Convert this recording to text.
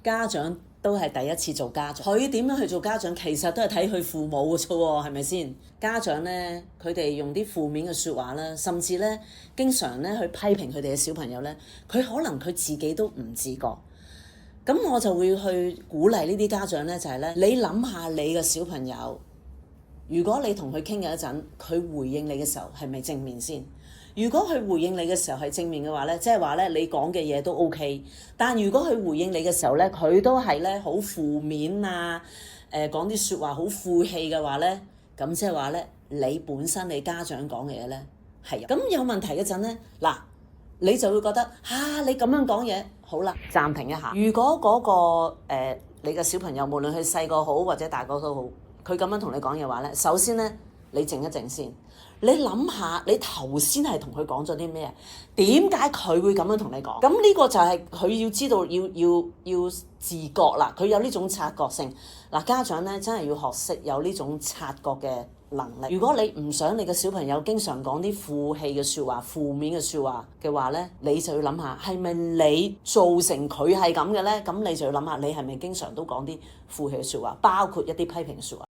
家長都係第一次做家長，佢點樣去做家長，其實都係睇佢父母嘅啫喎，係咪先？家長呢，佢哋用啲負面嘅説話啦，甚至呢經常呢去批評佢哋嘅小朋友呢，佢可能佢自己都唔自覺。咁我就會去鼓勵呢啲家長呢，就係呢：你諗下你嘅小朋友，如果你同佢傾嘅一陣，佢回應你嘅時候係咪正面先？如果佢回應你嘅時候係正面嘅話呢，即係話呢，你講嘅嘢都 OK。但如果佢回應你嘅時候呢，佢都係呢好負面啊，講啲説話好負氣嘅話呢，咁即係話呢，你本身你家長講嘅嘢呢係咁有問題嗰陣呢，嗱，你就會覺得你咁樣講嘢，好啦，暫停一下。如果嗰個你嘅小朋友無論佢細個好或者大個都好，佢咁樣同你講嘅話呢，首先呢，你靜一靜先。你諗下，你頭先係同佢講咗啲咩？點解佢會咁樣同你講？咁呢個就係佢要知道，要自覺啦。佢有呢種察覺性。嗱，家長咧真係要學識有呢種察覺嘅能力。如果你唔想你嘅小朋友經常講啲負氣嘅説話、負面嘅説話嘅話咧，你就要諗下係咪你造成佢係咁嘅咧？咁你就要諗下，你係咪經常都講啲負氣嘅説話，包括一啲批評嘅説話。